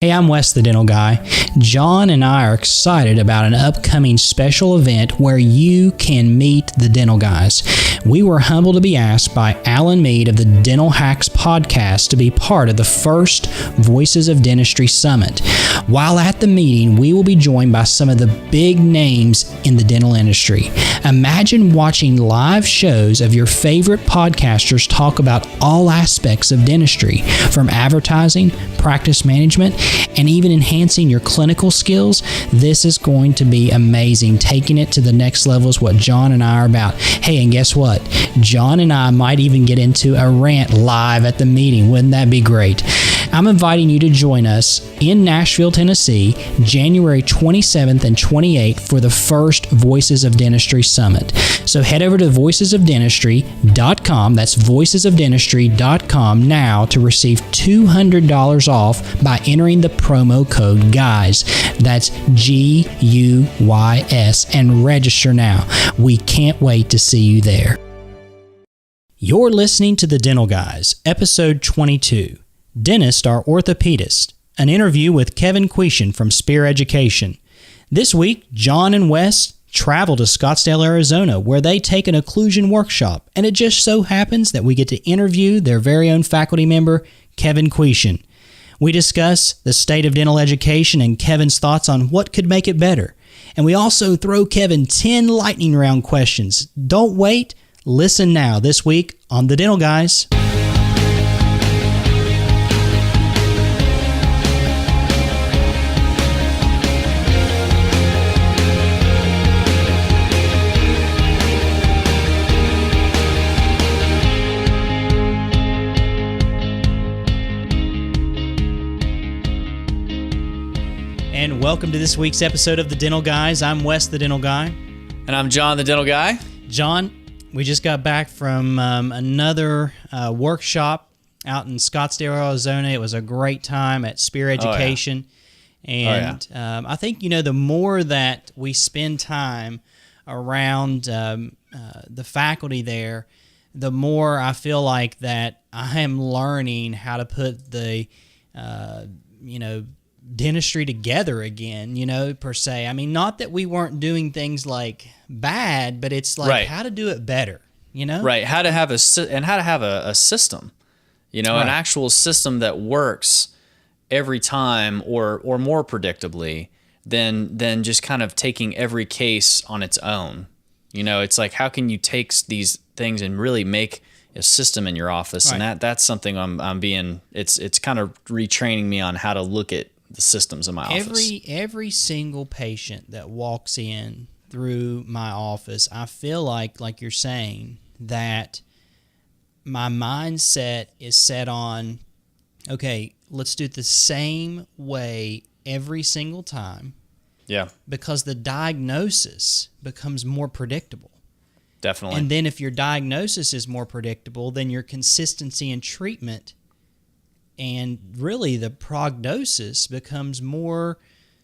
Hey, I'm Wes, the dental guy. John and I are excited about an upcoming special event where you can meet the dental guys. We were humbled to be asked by Alan Mead of the Dental Hacks podcast to be part of the first Voices of Dentistry Summit. While at the meeting, we will be joined by some of the big names in the dental industry. Imagine watching live shows of your favorite podcasters talk about all aspects of dentistry, from advertising, practice management, and even enhancing your clinical skills. This is going to be amazing. Taking it to the next level is what John and I are about. Hey, and guess what? John and I might even get into a rant live at the meeting. Wouldn't that be great? I'm inviting you to join us in Nashville, Tennessee, January 27th and 28th for the first Voices of Dentistry Summit. So head over to voicesofdentistry.com, that's voicesofdentistry.com now to receive $200 off by entering the promo code GUYS. That's GUYS, and register now. We can't wait to see you there. You're listening to The Dental Guys, episode 22. Dentist are orthopedists, an interview with Kevin Kwiecien from Spear Education. This week, John and Wes travel to Scottsdale, Arizona, where they take an occlusion workshop, and it just so happens that we get to interview their very own faculty member, Kevin Kwiecien. We discuss the state of dental education and Kevin's thoughts on what could make it better. And we also throw Kevin 10 lightning round questions. Don't wait, listen now this week on The Dental Guys. And welcome to this week's episode of The Dental Guys. I'm Wes, the dental guy. And I'm John, the dental guy. John, we just got back from another workshop out in Scottsdale, Arizona. It was a great time at Spear Education. And I think, the more that we spend time around the faculty there, the more I feel like that I am learning how to put the, dentistry together again, per se. I mean, not that we weren't doing things like bad, but it's like how to do it better, Right. How to have a system, an actual system that works every time or more predictably than just kind of taking every case on its own. It's like, how can you take these things and really make a system in your office? Right. And that's something it's kind of retraining me on how to look at the systems in my office. Every single patient that walks in through my office, I feel like you're saying, that my mindset is set on, okay, let's do it the same way every single time. Yeah. Because the diagnosis becomes more predictable. Definitely. And then if your diagnosis is more predictable, then your consistency in treatment and really the prognosis becomes more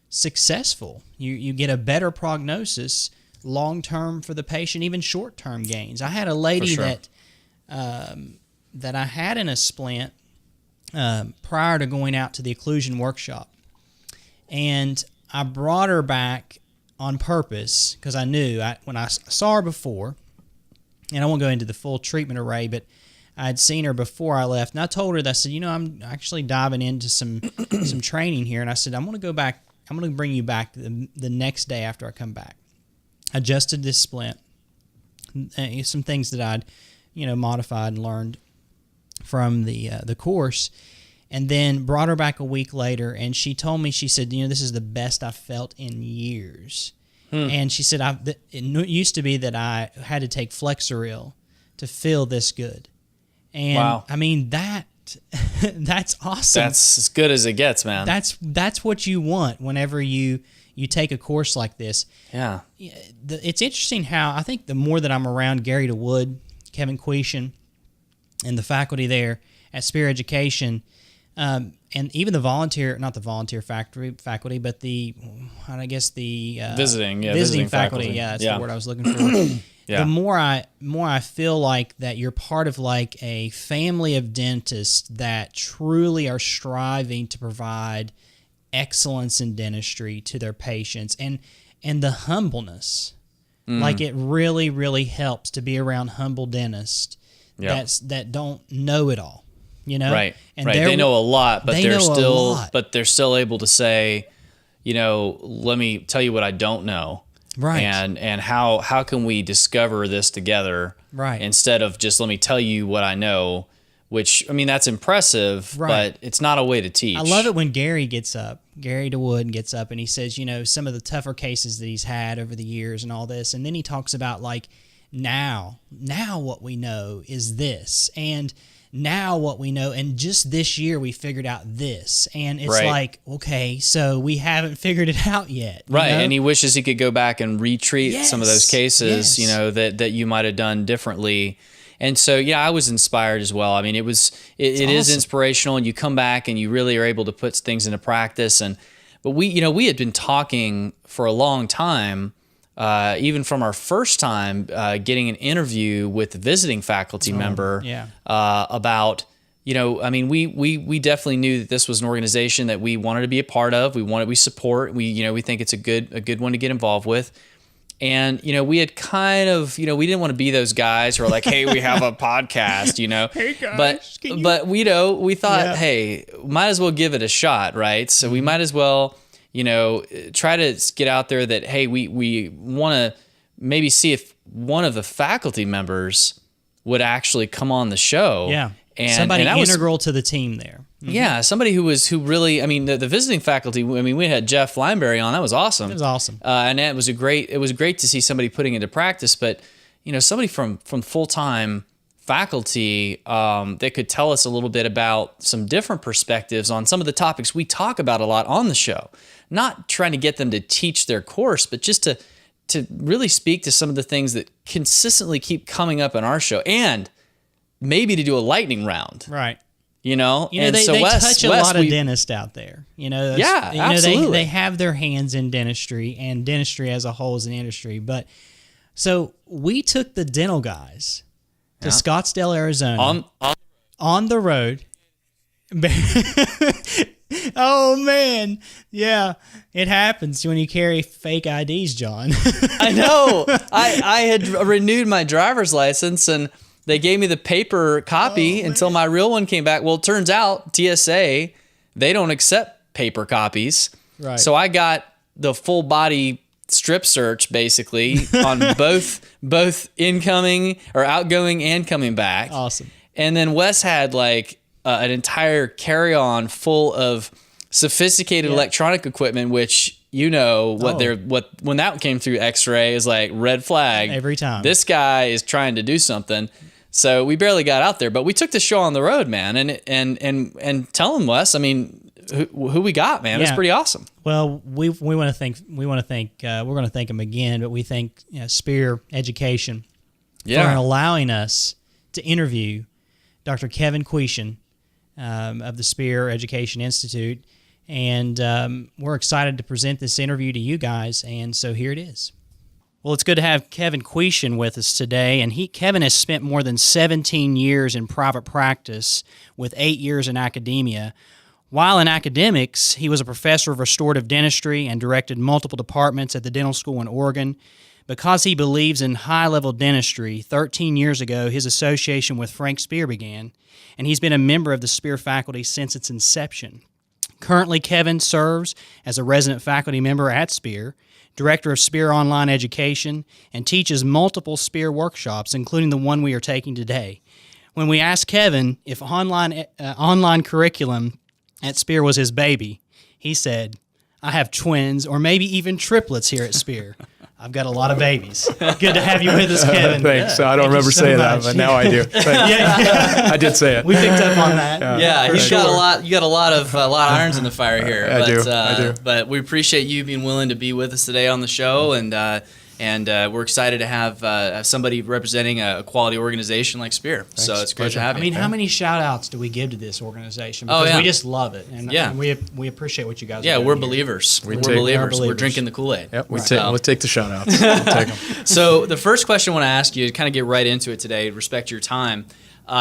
successful. You get a better prognosis long-term for the patient, even short-term gains. I had a lady that I had in a splint prior to going out to the occlusion workshop. And I brought her back on purpose because I knew when I saw her before, and I won't go into the full treatment array, but I'd seen her before I left, and I told her that I said, I'm actually diving into some training here, and I said, I'm going to go back. I'm going to bring you back the next day after I come back. Adjusted this splint, some things that I'd modified and learned from the course, and then brought her back a week later, and she told me, she said, this is the best I've felt in years. And she said, it used to be that I had to take Flexeril to feel this good. And wow. I mean, that's awesome. That's as good as it gets, man. That's what you want whenever you take a course like this. Yeah. It's interesting how I think the more that I'm around Gary DeWood, Kevin Kwiecien, and the faculty there at Spear Education, and even the not the volunteer faculty, but the visiting faculty. Yeah, that's the word I was looking for. Yeah. The more I feel like that you're part of like a family of dentists that truly are striving to provide excellence in dentistry to their patients, and the humbleness. Like, it really, really helps to be around humble dentists that don't know it all, Right. And right. They know a lot, but they're still able to say, let me tell you what I don't know. Right. And how can we discover this together? Right. Instead of just let me tell you what I know, which, I mean, that's impressive, right. but it's not a way to teach. I love it when Gary DeWood gets up and he says, some of the tougher cases that he's had over the years and all this. And then he talks about, like, now what we know is this, and now what we know, and just this year we figured out this. And it's like, okay, so we haven't figured it out yet. Right. And he wishes he could go back and retreat some of those cases, that you might have done differently. And so, I was inspired as well. I mean, it is inspirational, and you come back and you really are able to put things into practice. But we had been talking for a long time, even from our first time getting an interview with the visiting faculty member about, we definitely knew that this was an organization that we wanted to be a part of. We support. We think it's a good one to get involved with. And, we had kind of, we didn't want to be those guys who are like, hey, we have a podcast, Hey guys, but we thought, hey, might as well give it a shot, right? So we might as well, try to get out there that, hey, we want to maybe see if one of the faculty members would actually come on the show. Yeah. And somebody integral to the team there. Mm-hmm. Yeah, somebody who really, the visiting faculty, we had Jeff Lineberry on. That was awesome. It was awesome. And it was great to see somebody putting into practice, but, somebody from full-time faculty that could tell us a little bit about some different perspectives on some of the topics we talk about a lot on the show. Not trying to get them to teach their course, but just to really speak to some of the things that consistently keep coming up in our show, and maybe to do a lightning round. Right. They touch a lot of dentists out there. Absolutely. They have their hands in dentistry, and dentistry as a whole is an industry. But so we took the dental guys to Scottsdale, Arizona, on the road. Oh man, yeah, it happens when you carry fake IDs, John. I know. I had renewed my driver's license, and they gave me the paper copy until my real one came back. Well, it turns out TSA, they don't accept paper copies. Right. So I got the full body strip search basically on both incoming or outgoing and coming back. Awesome. And then Wes had like an entire carry-on full of sophisticated electronic equipment, which when that came through X-ray is like red flag every time. This guy is trying to do something. So we barely got out there, but we took the show on the road, man, and tell him, Wes, who we got, man. It's pretty awesome. Well, we're going to thank them again, but we thank Spear Education for allowing us to interview Dr. Kevin Kwiecien of the Spear Education Institute, and we're excited to present this interview to you guys, and so here it is. Well, it's good to have Kevin Kwiecien with us today, and Kevin has spent more than 17 years in private practice with 8 years in academia. While in academics, he was a professor of restorative dentistry and directed multiple departments at the dental school in Oregon. Because he believes in high-level dentistry, 13 years ago, his association with Frank Spear began, and he's been a member of the Spear faculty since its inception. Currently, Kevin serves as a resident faculty member at Spear, director of Spear Online Education, and teaches multiple Spear workshops, including the one we are taking today. When we asked Kevin if online curriculum at Spear was his baby, he said, "I have twins or maybe even triplets here at Spear. I've got a lot of babies." Good to have you with us, Kevin. Thanks. I don't remember saying that, but now I do. I did say it. We picked up on that. You got a lot of irons in the fire here. I do. But we appreciate you being willing to be with us today on the show, and we're excited to have somebody representing a quality organization like Spear. Thanks. So it's great to have you. How many shout-outs do we give to this organization? Because we just love it, and we appreciate what you guys are doing. We're believers. We're believers. We're drinking the Kool-Aid. Yep, we'll take the shout-outs. We'll take them. So the first question I want to ask you, to kind of get right into it today, respect your time,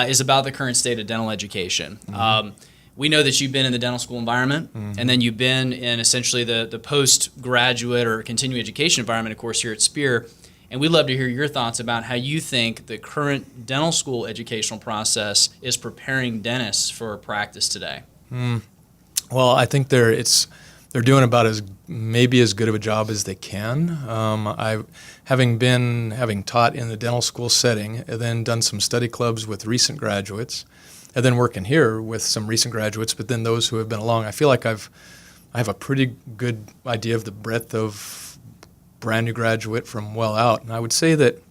is about the current state of dental education. Mm-hmm. we know that you've been in the dental school environment, and then you've been in essentially the postgraduate or continuing education environment, of course, here at Spear. And we'd love to hear your thoughts about how you think the current dental school educational process is preparing dentists for practice today. Well, I think they're doing about as good of a job as they can. Having taught in the dental school setting, and then done some study clubs with recent graduates, and then working here with some recent graduates, but then those who have been along, I feel like I have a pretty good idea of the breadth of brand new graduate from well out. And I would say that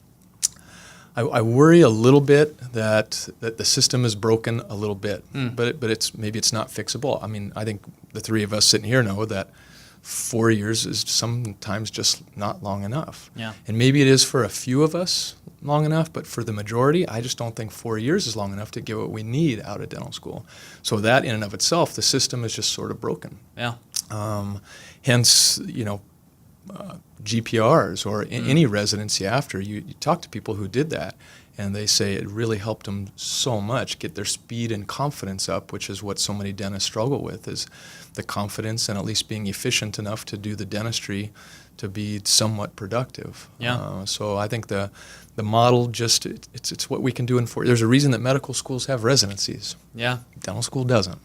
I worry a little bit that the system is broken a little bit, but maybe it's not fixable. I mean, I think the three of us sitting here know that 4 years is sometimes just not long enough. Yeah. And maybe it is for a few of us long enough, but for the majority, I just don't think 4 years is long enough to get what we need out of dental school. So that in and of itself, the system is just sort of broken. Yeah. Hence, GPRs or any residency after. You talk to people who did that, and they say it really helped them so much get their speed and confidence up, which is what so many dentists struggle with, is the confidence and at least being efficient enough to do the dentistry to be somewhat productive. Yeah. So I think the model it's what we can do in 4 years. There's a reason that medical schools have residencies. Yeah. Dental school doesn't.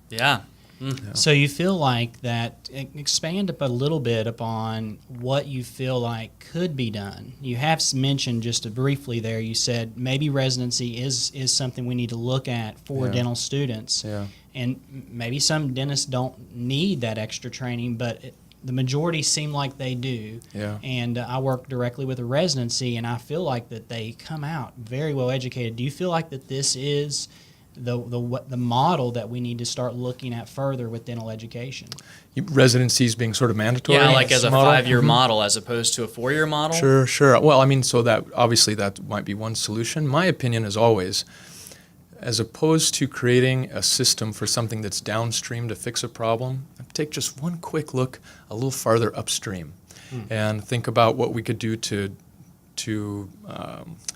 Yeah. Yeah. So you feel like that, expand up a little bit upon what you feel like could be done. You have mentioned just briefly there, you said maybe residency is something we need to look at for dental students. Yeah. And maybe some dentists don't need that extra training, but the majority seem like they do. Yeah. And I work directly with a residency, and I feel like that they come out very well educated. Do you feel like that this is the model that we need to start looking at further with dental education? Residencies being sort of mandatory? Yeah, like as a model? 5-year model as opposed to a 4-year model? Sure. Well, I mean, so that obviously that might be one solution. My opinion is always, as opposed to creating a system for something that's downstream to fix a problem, take just one quick look a little farther upstream and think about what we could do to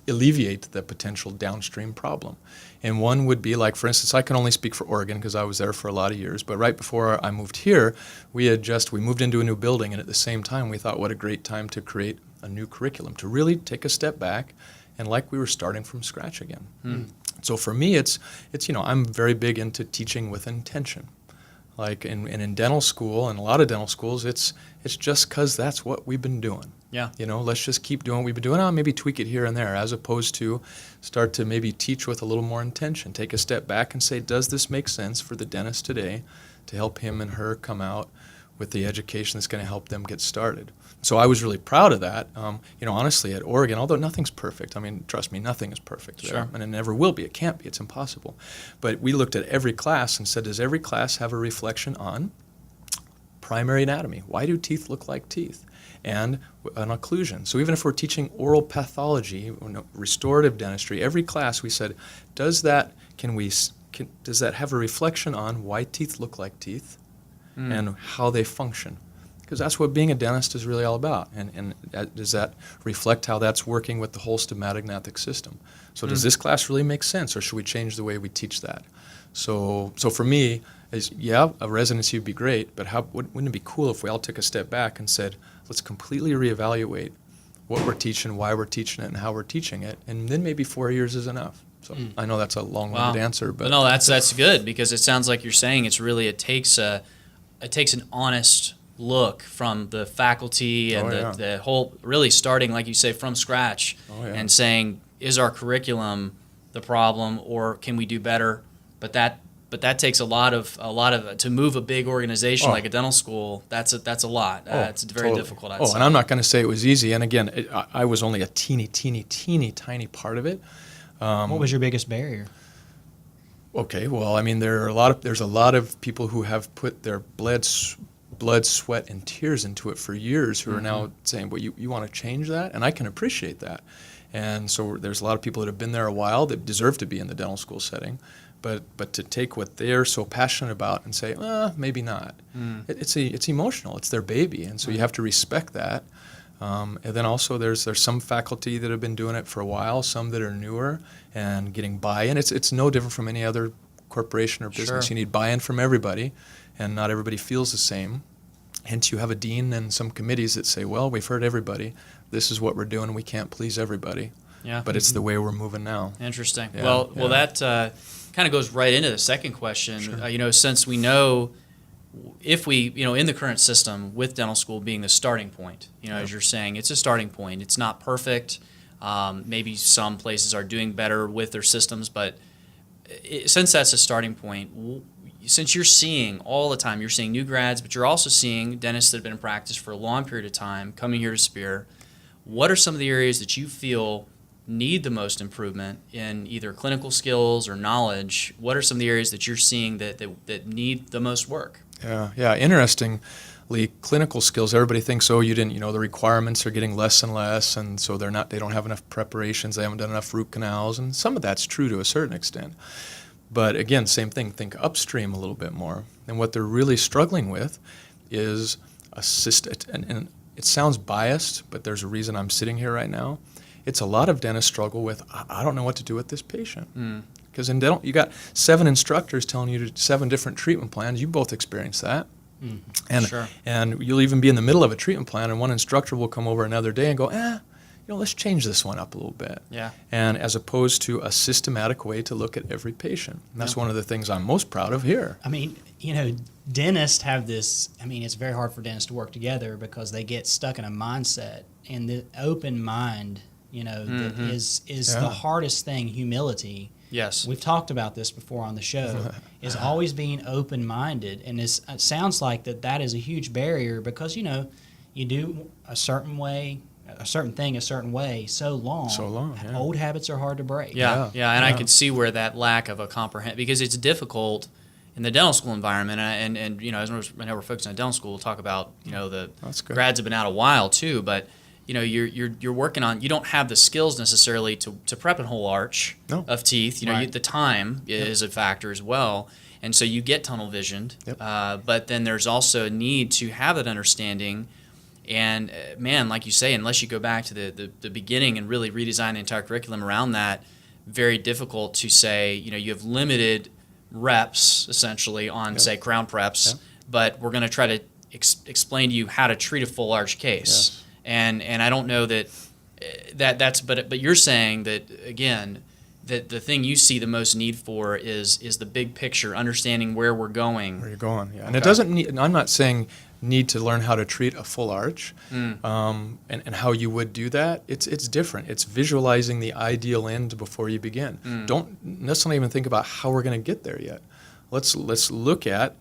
alleviate the potential downstream problem. And one would be like, for instance, I can only speak for Oregon because I was there for a lot of years, but right before I moved here, we moved into a new building, and at the same time we thought what a great time to create a new curriculum, to really take a step back and like we were starting from scratch again. So for me, it's I'm very big into teaching with intention. Like in dental school, and a lot of dental schools, it's just because that's what we've been doing. Yeah. Let's just keep doing what we've been doing. Maybe tweak it here and there, as opposed to start to maybe teach with a little more intention. Take a step back and say, does this make sense for the dentist today to help him and her come out with the education that's going to help them get started? So I was really proud of that. Honestly, at Oregon, although nothing's perfect. I mean, trust me, nothing is perfect there. Sure. And it never will be. It can't be. It's impossible. But we looked at every class and said, does every class have a reflection on primary anatomy? Why do teeth look like teeth? And an occlusion. So even if we're teaching oral pathology, restorative dentistry, every class we said, does that have a reflection on why teeth look like teeth and how they function? Because that's what being a dentist is really all about. And does that reflect how that's working with the whole stomatognathous system? So does this class really make sense, or should we change the way we teach that? So for me, a residency would be great, but wouldn't it be cool if we all took a step back and said, let's completely reevaluate what we're teaching, why we're teaching it, and how we're teaching it, and then maybe 4 years is enough. So I know that's a long-winded answer, but no, that's good, because it sounds like you're saying it takes an honest look from the faculty and the whole, really starting, like you say, from scratch and saying, is our curriculum the problem, or can we do better? But that takes a lot of to move a big organization like a dental school. That's a lot. It's very difficult. I'd say. And I'm not going to say it was easy. And again, I was only a teeny tiny part of it. What was your biggest barrier? Okay, well, I mean, there's a lot of people who have put their blood, sweat, and tears into it for years who are now saying, well, you want to change that? And I can appreciate that. And so there's a lot of people that have been there a while that deserve to be in the dental school setting. But to take what they're so passionate about and say, maybe not. It's emotional. It's their baby. And so you have to respect that. And then also there's some faculty that have been doing it for a while, some that are newer and getting buy-in. It's no different from any other corporation or business. Sure. You need buy-in from everybody, and not everybody feels the same. Hence, you have a dean and some committees that say, well, we've heard everybody. This is what we're doing. We can't please everybody. Yeah. But it's the way we're moving now. Interesting. Yeah, Well, yeah. that kind of goes right into the second question. Sure. Since we know if we, in the current system with dental school being the starting point, as you're saying, it's a starting point. It's not perfect. Maybe some places are doing better with their systems, but since that's a starting point, since you're seeing all the time, you're seeing new grads, but you're also seeing dentists that have been in practice for a long period of time coming here to Spear, what are some of the areas that you feel need the most improvement in either clinical skills or knowledge? What are some of the areas that you're seeing that need the most work? Yeah. Interestingly, clinical skills, everybody thinks, oh, the requirements are getting less and less, and so they don't have enough preparations, they haven't done enough root canals, and some of that's true to a certain extent. But again, same thing, think upstream a little bit more. And what they're really struggling with is and it sounds biased, but there's a reason I'm sitting here right now. It's a lot of dentists struggle with, I don't know what to do with this patient. Because in dental, you got 7 instructors telling you 7 different treatment plans. You both experience that. And Sure. and you'll even be in the middle of a treatment plan, and one instructor will come over another day and go, let's change this one up a little bit. Yeah. And as opposed to a systematic way to look at every patient. And that's one of the things I'm most proud of here. I mean, dentists have this, it's very hard for dentists to work together because they get stuck in a mindset, and the open mind, that is the hardest thing, humility. Yes. We've talked about this before on the show, is always being open-minded. And it sounds like that is a huge barrier because, you do a certain thing a certain way so long. Yeah. Old habits are hard to break. Yeah. And I could see where that lack of a comprehend, because it's difficult in the dental school environment, and as I know we're focusing on dental school, we'll talk about, the grads have been out a while too, but you're working on, you don't have the skills necessarily to prep a whole arch of teeth. The time is a factor as well, and so you get tunnel visioned. But then there's also a need to have that understanding. And man, like you say, unless you go back to the beginning and really redesign the entire curriculum around that, very difficult to say, you have limited reps essentially on say crown preps, but we're going to try to explain to you how to treat a full arch case. And I don't know that's but you're saying that again, that the thing you see the most need for is the big picture, understanding where we're going. Where you're going, yeah. And it doesn't need, I'm not saying need to learn how to treat a full arch and how you would do that. It's different. It's visualizing the ideal end before you begin. Don't necessarily even think about how we're going to get there yet. Let's look at,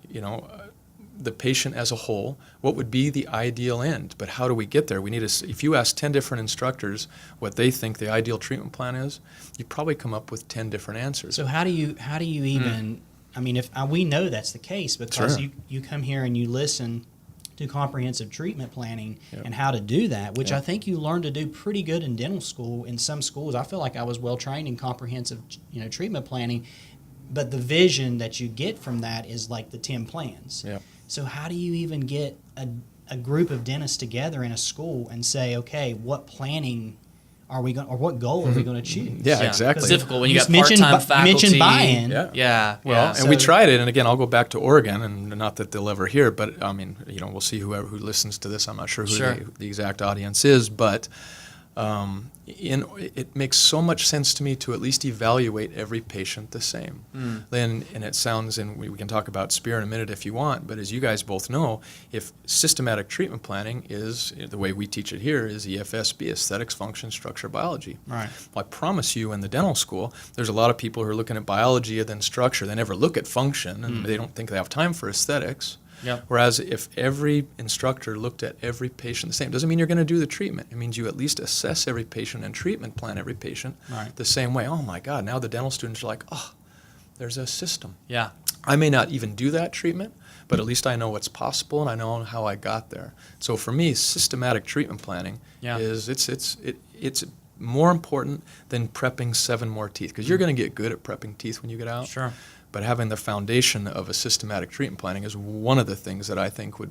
the patient as a whole, what would be the ideal end, but how do we get there? We need if you ask 10 different instructors what they think the ideal treatment plan is, you probably come up with 10 different answers. So how do you even, if we know that's the case because you come here and you listen to comprehensive treatment planning and how to do that, which I think you learn to do pretty good in dental school. In some schools, I feel like I was well trained in comprehensive, treatment planning, but the vision that you get from that is like the 10 plans. So how do you even get a group of dentists together in a school and say, okay, what planning are we going, or what goal are we going to choose? Exactly. It's difficult when you got part-time faculty. You mentioned buy-in. Well, and we tried it, and again, I'll go back to Oregon, and not that they'll ever hear, but we'll see who listens to this. I'm not sure who the exact audience is, but it makes so much sense to me to at least evaluate every patient the same. Then, and it sounds, and we can talk about Spear in a minute if you want, but as you guys both know, if systematic treatment planning is, the way we teach it here, is EFSB, aesthetics, function, structure, biology. Right. Well, I promise you in the dental school, there's a lot of people who are looking at biology and then structure. They never look at function, and they don't think they have time for aesthetics. Whereas if every instructor looked at every patient the same, doesn't mean you're going to do the treatment. It means you at least assess every patient and treatment plan every patient the same way. Oh my God, now the dental students are like, there's a system. I may not even do that treatment, but at least I know what's possible and I know how I got there. So for me, systematic treatment planning is it's more important than prepping 7 more teeth, because you're going to get good at prepping teeth when you get out. But having the foundation of a systematic treatment planning is one of the things that I think would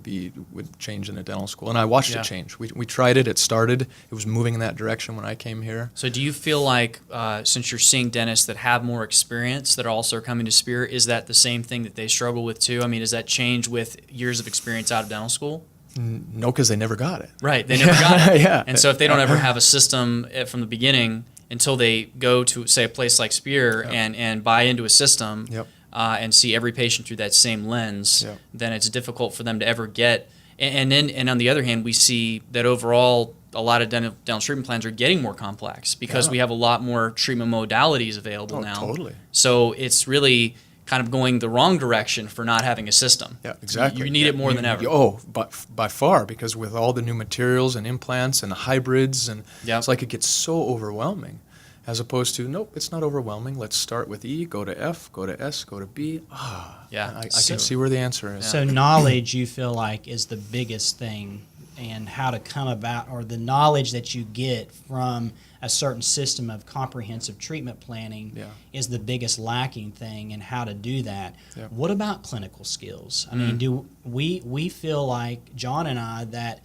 change in a dental school. And I watched it change. We tried it. It started. It was moving in that direction when I came here. So do you feel like, since you're seeing dentists that have more experience that are also coming to Spear, is that the same thing that they struggle with too? I mean, does that change with years of experience out of dental school? No, because they never got it. Right, they never got it. Yeah. And so if they don't ever have a system from the beginning until they go to, say, a place like Spear and buy into a system and see every patient through that same lens, then it's difficult for them to ever get. And on the other hand, we see that overall a lot of dental treatment plans are getting more complex because we have a lot more treatment modalities available now. Totally. So it's really kind of going the wrong direction for not having a system. Yeah, exactly. You need it more than ever. But by far, because with all the new materials and implants and hybrids, and it's like it gets so overwhelming, as opposed to, nope, it's not overwhelming. Let's start with E, go to F, go to S, go to B. I can see where the answer is. So knowledge, you feel like, is the biggest thing, and how to come about, or the knowledge that you get from a certain system of comprehensive treatment planning is the biggest lacking thing, and how to do that. What about clinical skills? I mean, do we feel like, John and I, that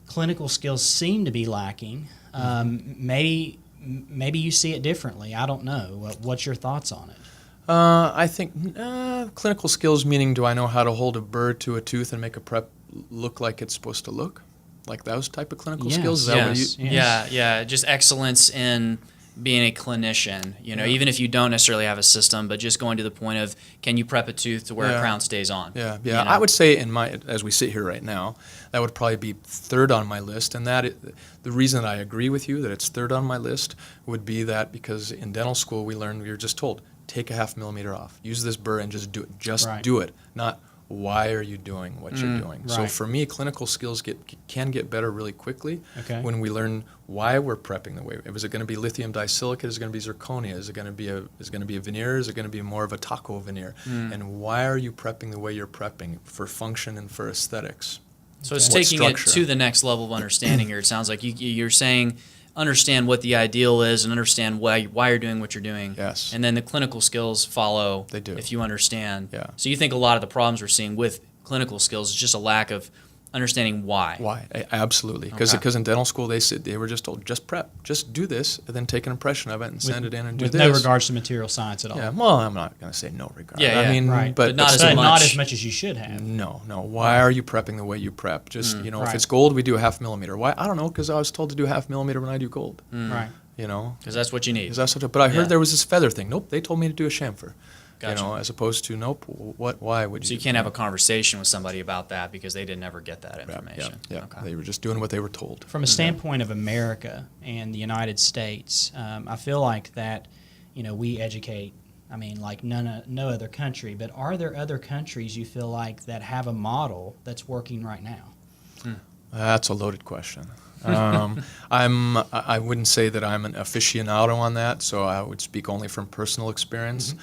clinical skills seem to be lacking? Maybe you see it differently. I don't know. What's your thoughts on it? I think clinical skills, meaning, do I know how to hold a burr to a tooth and make a prep look like it's supposed to look? Like those type of clinical skills? Is that what you... Yeah. Just excellence in being a clinician, even if you don't necessarily have a system, but just going to the point of, can you prep a tooth to where a crown stays on? I would say, as we sit here right now, that would probably be third on my list. And the reason I agree with you that it's third on my list would be that because in dental school we were just told, take a 0.5 millimeter off, use this burr and just do it. Do it, not why are you doing what you're doing. So for me, clinical skills can get better really quickly when we learn why we're prepping the way. Is it going to be lithium disilicate? Is it going to be zirconia? Is it going to be a veneer? Is it going to be more of a taco veneer? And why are you prepping the way you're prepping for function and for aesthetics? So it's taking it to the next level of understanding here. It sounds like you're saying, understand what the ideal is and understand why you're doing what you're doing. Yes. And then the clinical skills follow. They do. If you understand. Yeah. So you think a lot of the problems we're seeing with clinical skills is just a lack of understanding why. Why? Absolutely. Because in dental school they were just told, just prep, just do this, and then take an impression of it and send it in and do this. With no regards to material science at all. Yeah. Well, I'm not going to say no regard. I mean, right. but not as much as you should have. No. Why are you prepping the way you prep? Just if it's gold, we do a 0.5 millimeter. Why? I don't know. Because I was told to do a 0.5 millimeter when I do gold. Right. Because that's what you need. But I heard there was this feather thing. Nope. They told me to do a chamfer. Gotcha. As opposed to nope. Why would you? So you can't have a conversation with somebody about that because they didn't ever get that information. Yeah. Okay. They were just doing what they were told. From a standpoint of America and the United States, I feel like that, we educate. I mean, like no other country. But are there other countries you feel like that have a model that's working right now? That's a loaded question. I wouldn't say that I'm an aficionado on that, so I would speak only from personal experience.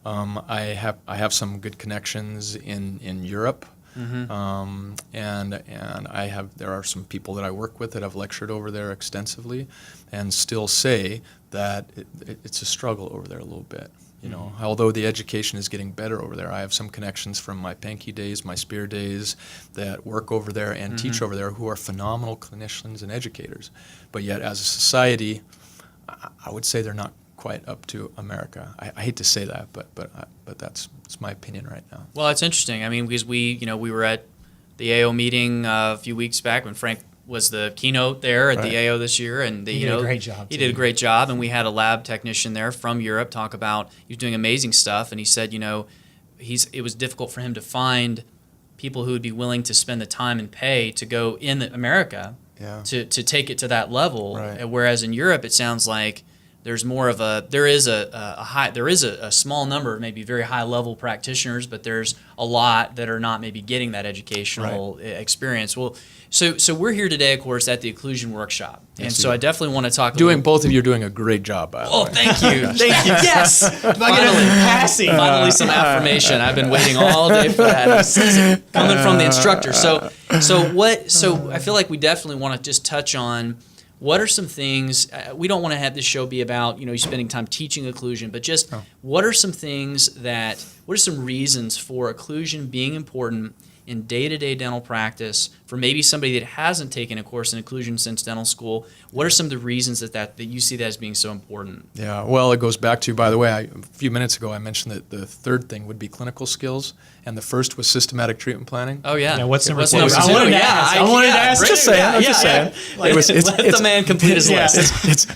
I have some good connections in Europe, and there are some people that I work with that have lectured over there extensively, and still say that it's a struggle over there a little bit. Although the education is getting better over there, I have some connections from my Pankey days, my Spear days, that work over there and teach over there, who are phenomenal clinicians and educators. But yet, as a society, I would say they're not quite up to America. I hate to say that, but that's my opinion right now. Well, it's interesting. I mean, because we were at the AO meeting a few weeks back when Frank was the keynote there at the AO this year, and he did a great job. He did a great job, and we had a lab technician there from Europe talk about he was doing amazing stuff, and he said, it was difficult for him to find people who would be willing to spend the time and pay to go in America to take it to that level. Right. Whereas in Europe, it sounds like there's more of there is a small number of maybe very high level practitioners, but there's a lot that are not maybe getting that educational experience. Well, so we're here today, of course, at the occlusion workshop, and so I definitely want to talk. Both of you are doing a great job, by the way. Oh, thank you, thank you. Yes, finally some affirmation. I've been waiting all day for that. Coming from the instructor. So I feel like we definitely want to just touch on what are some things, we don't want to have this show be about, you spending time teaching occlusion, but just what are some reasons for occlusion being important in day-to-day dental practice for maybe somebody that hasn't taken a course in occlusion since dental school? What are some of the reasons that you see that as being so important? Yeah, well, it goes back to, by the way, a few minutes ago I mentioned that the third thing would be clinical skills, and the first was systematic treatment planning. Oh, yeah. What's number two? I wanted to ask. I'm just saying. Let the man complete his list. It's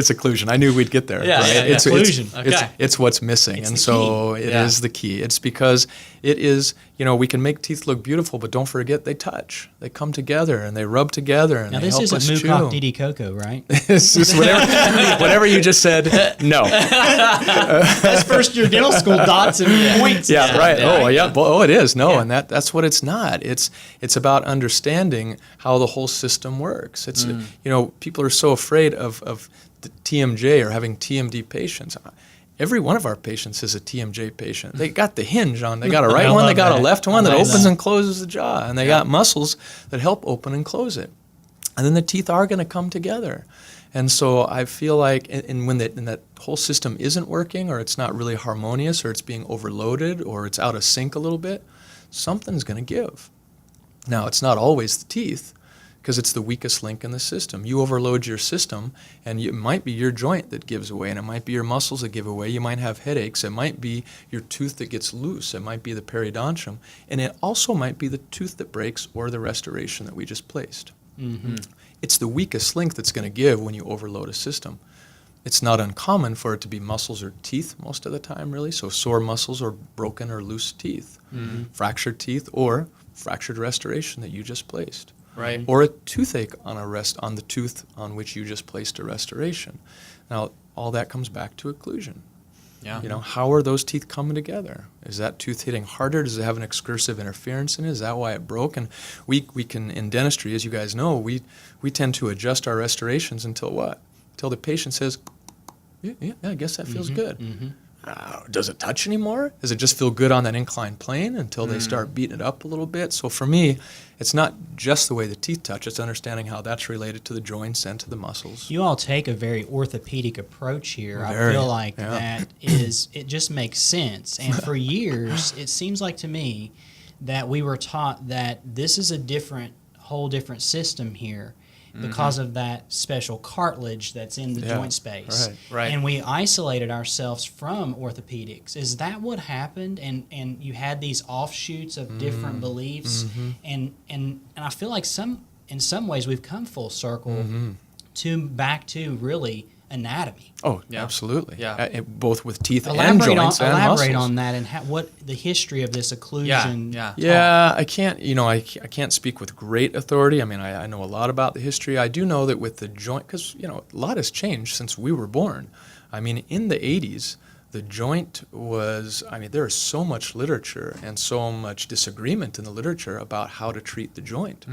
occlusion. I knew we'd get there. Yeah, right? It's occlusion. It's what's missing. It's and the so key. it is the key. It's because it is, we can make teeth look beautiful, but don't forget they touch. They come together and they rub together and Now, they this help isn't us chew. Mucock Didi Coco, right? It's just whatever you just said, no. That's first year dental school dots and points. Yeah, right. Yeah. Oh, yeah. Well, it is. No, and that's what it's not. It's about understanding how the whole system works. It's people are so afraid of the TMJ or having TMD patients. Every one of our patients is a TMJ patient. They got the hinge on. They got a right one. They got a left one that opens and closes the jaw, and they got muscles that help open and close it. And then the teeth are going to come together. And so I feel like, and when that whole system isn't working, or it's not really harmonious, or it's being overloaded, or it's out of sync a little bit, something's going to give. Now, it's not always the teeth, because it's the weakest link in the system. You overload your system, and it might be your joint that gives away, and it might be your muscles that give away. You might have headaches. It might be your tooth that gets loose. It might be the periodontium. And it also might be the tooth that breaks or the restoration that we just placed. Mm-hmm. It's the weakest link that's going to give when you overload a system. It's not uncommon for it to be muscles or teeth most of the time, really. So sore muscles or broken or loose teeth, fractured teeth, or fractured restoration that you just placed. Right. Or a toothache on the tooth on which you just placed a restoration. Now, all that comes back to occlusion. Yeah. How are those teeth coming together? Is that tooth hitting harder? Does it have an excursive interference in it? Is that why it broke? And we can, in dentistry, as you guys know, we tend to adjust our restorations until what? Until the patient says, yeah, I guess that feels good. Mm-hmm. Does it touch anymore? Does it just feel good on that inclined plane until they start beating it up a little bit? So for me, it's not just the way the teeth touch, it's understanding how that's related to the joints and to the muscles. You all take a very orthopedic approach here. Very, I feel like it just makes sense. And for years, it seems like to me that we were taught that this is a whole different system here because of that special cartilage that's in the joint space. Right. And we isolated ourselves from orthopedics. Is that what happened? And you had these offshoots of different beliefs. And I feel like in some ways we've come full circle back to really anatomy. Oh, Yeah. absolutely. Yeah. Both with teeth and joints and muscles. Elaborate on that and what the history of this occlusion. Yeah, I can't. I can't speak with great authority. I mean, I know a lot about the history. I do know that with the joint, because a lot has changed since we were born. I mean, in the 80s, the joint was. I mean, there is so much literature and so much disagreement in the literature about how to treat the joint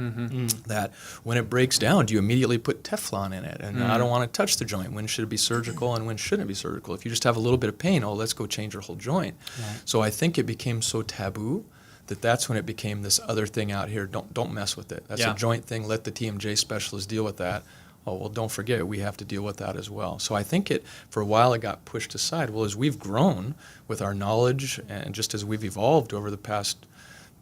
that when it breaks down, do you immediately put Teflon in it? And I don't want to touch the joint. When should it be surgical and when shouldn't it be surgical? If you just have a little bit of pain, let's go change your whole joint. Right. So I think it became so taboo that's when it became this other thing out here. Don't mess with it. That's a joint thing. Let the TMJ specialist deal with that. Oh, well, don't forget, we have to deal with that as well. So I think for a while it got pushed aside. Well, as we've grown with our knowledge and just as we've evolved over the past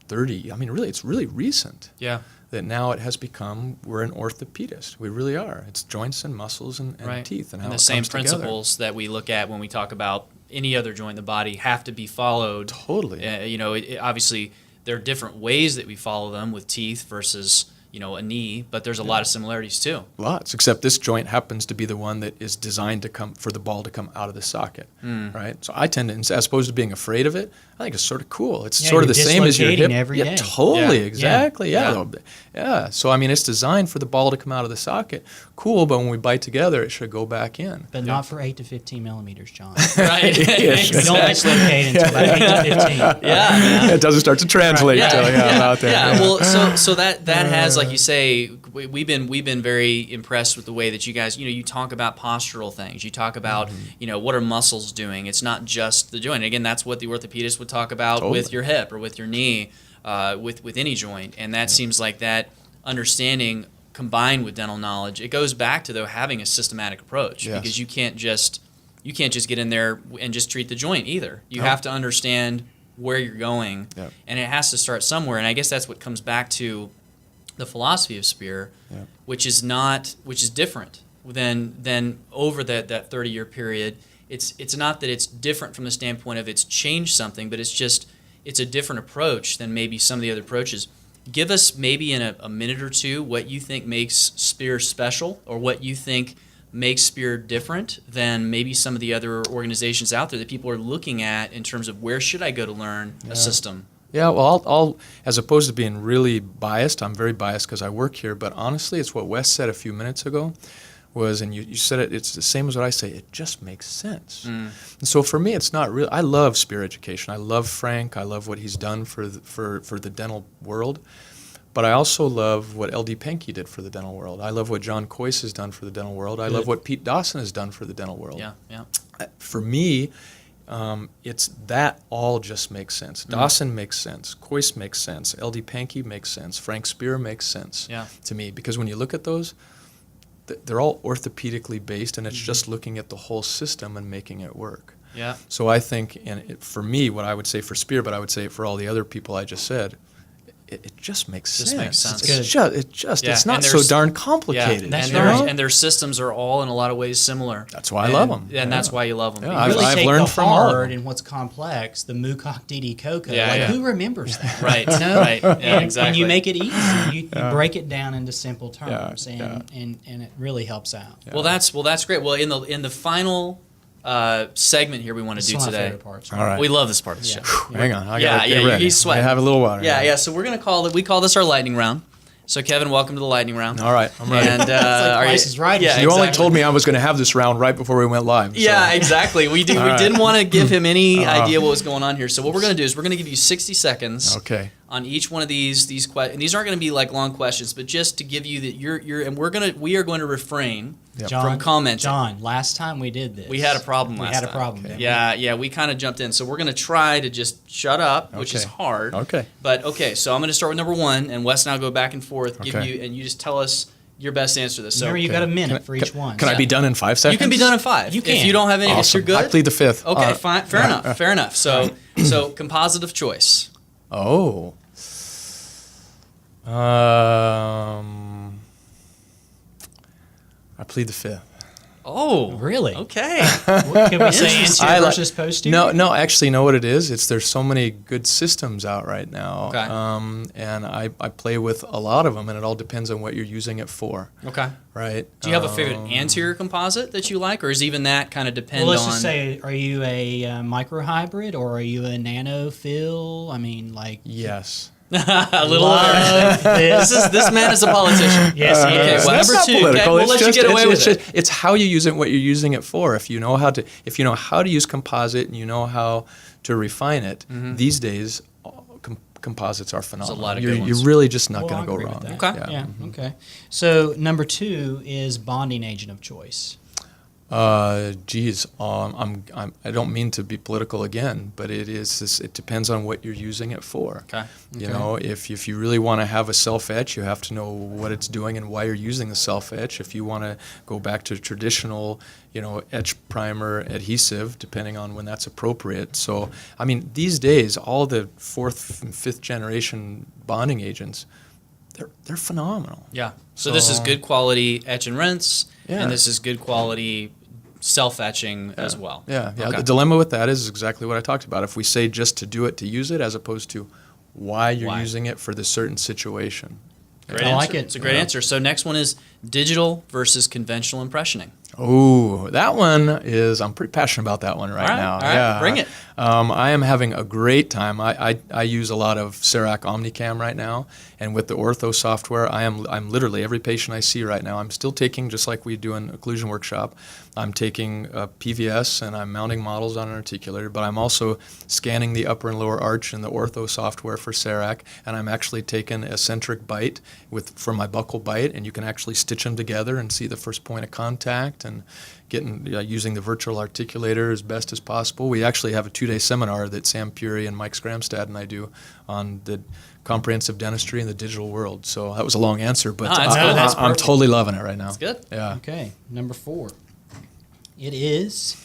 30, I mean, really, it's really recent. Yeah. That now it has become, we're an orthopedist. We really are. It's joints and muscles and teeth and how the it same comes together. principles that we look at when we talk about any other joint in the body have to be followed. Totally. Obviously, there are different ways that we follow them with teeth versus a knee, but there's a lot of similarities too. Lots, except this joint happens to be the one that is designed for the ball to come out of the socket, right? So I tend to, as opposed to being afraid of it, I think it's sort of cool. It's sort of the same as your hip. Every day. Totally, exactly, yeah. So I mean, it's designed for the ball to come out of the socket. Cool, but when we bite together, it should go back in. But not for 8 to 15 millimeters, John. Right. You don't dislocate until about 8 to 15. Yeah. It doesn't start to translate until out there. Yeah. Well, so that has, like you say, we've been very impressed with the way that you guys, you talk about postural things. You talk about, what are muscles doing? It's not just the joint. And again, that's what the orthopedist would talk about with your hip or with your knee, with any joint. And that seems like that understanding combined with dental knowledge, it goes back to, though, having a systematic approach. Yes. Because you can't just get in there and just treat the joint either. You have to understand where you're going, and it has to start somewhere. And I guess that's what comes back to the philosophy of Spear, which is different than over that 30-year period. It's not that it's different from the standpoint of it's changed something, but it's a different approach than maybe some of the other approaches. Give us maybe in a minute or two what you think makes Spear special, or what you think makes Spear different than maybe some of the other organizations out there that people are looking at in terms of where should I go to learn a system. Yeah, well, I'll as opposed to being really biased, I'm very biased because I work here, but honestly, it's what Wes said a few minutes ago, and you said it, it's the same as what I say, it just makes sense. And so for me, it's not real. I love Spear Education. I love Frank. I love what he's done for the dental world. But I also love what L.D. Penke did for the dental world. I love what John Kwiecien has done for the dental world. I love what Pete Dawson has done for the dental world. Yeah. For me, it's that all just makes sense. Dawson makes sense. Kwiecien makes sense. L.D. Penke makes sense. Frank Spear makes sense to me. Because when you look at those, they're all orthopedically based, and it's just looking at the whole system and making it work. Yeah. So I think, for me, what I would say for Spear, but I would say it for all the other people I just said, it just makes sense. Makes sense. It's not so darn complicated. And their systems are all in a lot of ways similar. That's why I love them. And that's why you love them. Yeah, I've learned from hard and what's complex, the Mucock Didi Coco. Who remembers that? Right. Right. Yeah, exactly. And you make it easy. You break it down into simple terms, and it really helps out. Yeah. Well, that's great. Well, in the final segment here we want to do today. Parts, right? All right. We love this part of the show. Hang on, I gotta get ready. He's sweating. I have a little water. Yeah. So we're gonna we call this our lightning round. So Kevin, welcome to the lightning round. All right, I'm ready. And it's like Price is Right. Yeah, you only told me I was going to have this round right before we went live. So. Yeah, exactly. We didn't want to give him any idea what was going on here. So what we're going to do is we're going to give you 60 seconds. Okay. On each one of these questions, and these aren't going to be like long questions, but just to give you that we are going to refrain from commenting. John, last time we did this, we had a problem. Okay. Yeah, we kind of jumped in, so we're going to try to just shut up, which is hard. Okay. But so I'm going to start with number one, and Wes and I'll go back and forth, give you, and you just tell us your best answer to this. So remember, you got a minute for each one. Can I be done in 5 seconds? You can be done in 5. You can. If you don't have any, if you're good. I plead the fifth. Okay, fine. Fair enough. So composite of choice. Oh. I plead the fifth. Oh, really? Okay. What can we say? Anterior versus posterior? No. Actually, you know what it is? There's so many good systems out right now. Okay. And I play with a lot of them, and it all depends on what you're using it for. Okay. Right. Do you have a favorite anterior composite that you like, or is even that kind of depend on? Well, let's just say, are you a microhybrid or are you a nanofill? I mean, like. Yes. A little this man is a politician. Yes, he is. Well, number 2. Okay, we'll let you get away with it. It's how you use it and what you're using it for. If you know how to use composite and you know how to refine it, these days composites are phenomenal. There's a lot of good ones. You're really just not going to go wrong. Okay. Yeah. Okay. So number 2 is bonding agent of choice. I don't mean to be political again, but it depends on what you're using it for. Okay. You know, if you really want to have a self-etch, you have to know what it's doing and why you're using the self-etch. If you want to go back to traditional, etch primer adhesive, depending on when that's appropriate. So, I mean, these days, all the 4th and 5th generation bonding agents, they're phenomenal. Yeah. So this is good quality etch and rinse, and this is good quality self-etching as well. Yeah. Okay. The dilemma with that is exactly what I talked about. If we say just to do it to use it, as opposed to why you're using it for the certain situation. Great answer. Like it. It's a great answer. So next one is digital versus conventional impressioning. Oh, that one I'm pretty passionate about that one right now. All right, bring it. I am having a great time. I use a lot of CERAC OmniCam right now, and with the ortho software, I'm literally every patient I see right now, I'm still taking, just like we do in occlusion workshop, I'm taking PVS and I'm mounting models on an articulator, but I'm also scanning the upper and lower arch in the ortho software for CERAC, and I'm actually taking a centric bite for my buccal bite, and you can actually stitch them together and see the first point of contact and getting using the virtual articulator as best as possible. We actually have a 2-day seminar that Sam Puri and Mike Scramstad and I do on the comprehensive dentistry in the digital world. So that was a long answer, but I'm totally loving it right now. That's good. Yeah. Okay, number 4. It is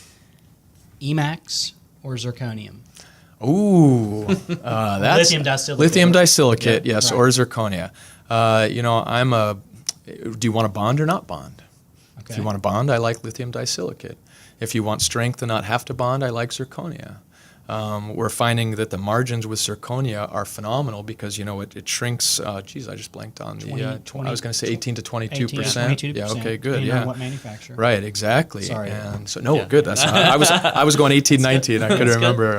Emax or zirconium. Ooh, that's lithium disilicate. Lithium disilicate, Yeah, yes, right. or zirconia. Do you want to bond or not bond? Okay. If you want to bond, I like lithium disilicate. If you want strength and not have to bond, I like zirconia. We're finding that the margins with zirconia are phenomenal because, it shrinks, I just blanked on the, 20, I was going to say 18 to 22%. 18 to 22%. Yeah, okay, good, Depending yeah. on what manufacturer. Right, exactly. Sorry. And so, no, good. That's not, I was going 18, 19. I couldn't remember.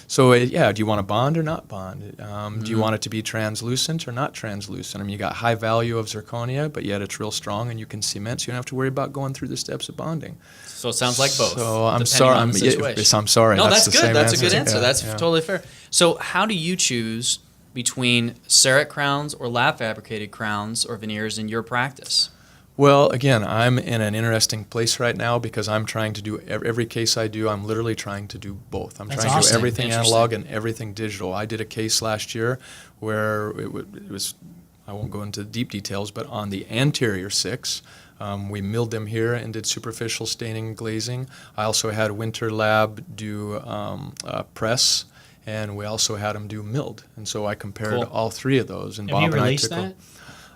Do you want to bond or not bond? Do you want it to be translucent or not translucent? I mean, you got high value of zirconia, but yet it's real strong and you can cement, so you don't have to worry about going through the steps of bonding. So it sounds like both. So I'm sorry. I'm sorry. No, that's the good. same That's a good answer. Yeah, That's yeah. totally fair. So how do you choose between CEREC crowns or lab fabricated crowns or veneers in your practice? Well, again, I'm in an interesting place right now because I'm trying to do every case I do. I'm literally trying to do both. I'm That's trying to awesome. do everything Interesting. analog and everything digital. I did a case last year where it was, I won't go into deep details, but on the anterior 6, we milled them here and did superficial staining and glazing. I also had Winter Lab do press, and we also had them do milled. And so I compared Cool. all 3 of those. And Have you Bob and I released took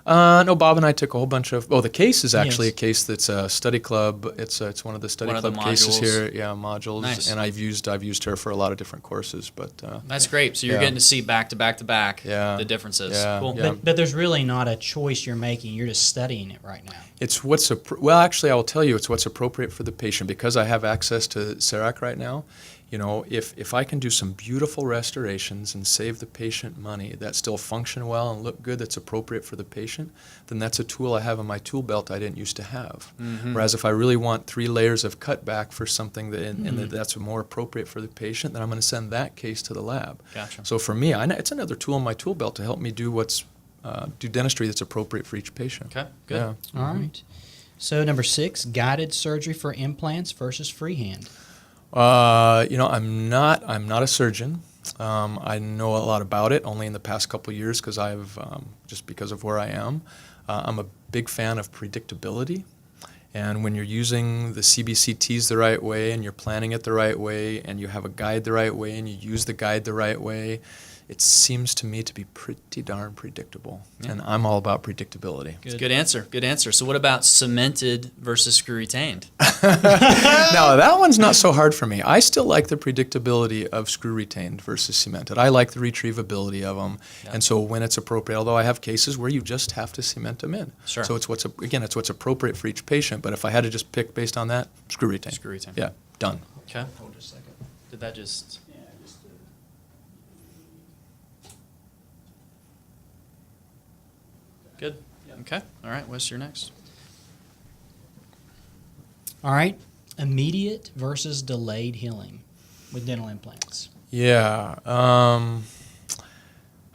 that? No, Bob and I took a whole bunch of. Oh, the case is actually Yes. a case that's a study club. It's one of the study One of the club cases modules. here. Yeah, modules. Nice. And I've used her for a lot of different courses. But That's great. So you're Yeah. getting to see back to back to back Yeah. the differences. Yeah. Cool. Yeah. But there's really not a choice you're making. You're just studying it right now. it's well, actually, I will tell you, it's what's appropriate for the patient because I have access to CEREC right now. If I can do some beautiful restorations and save the patient money that still function well and look good, that's appropriate for the patient, then that's a tool I have in my tool belt I didn't used to have. Mm-hmm. Whereas if I really want 3 layers of cutback for something that's more appropriate for the patient, then I'm going to send that case to the lab. Gotcha. So for me, it's another tool in my tool belt to help me do do dentistry that's appropriate for each patient. Okay, good. Yeah. All right. So number 6, guided surgery for implants versus freehand. I'm not a surgeon. I know a lot about it only in the past couple of years because just because of where I am. I'm a big fan of predictability. And when you're using the CBCTs the right way and you're planning it the right way and you have a guide the right way and you use the guide the right way, it seems to me to be pretty darn predictable. Yeah. And I'm all about predictability. Good answer. Good answer. So what about cemented versus screw retained? Now, that one's not so hard for me. I still like the predictability of screw retained versus cemented. I like the retrievability of them. Yeah. And so when it's appropriate, although I have cases where you just have to cement them in. Sure. So it's what's appropriate for each patient. But if I had to just pick based on that, screw retained. Screw retained. Yeah, done. Okay. Hold just a second. Did that just... Yeah, just Good. Okay. All right. Wes, you're next. All right. Immediate versus delayed healing with dental implants. Yeah.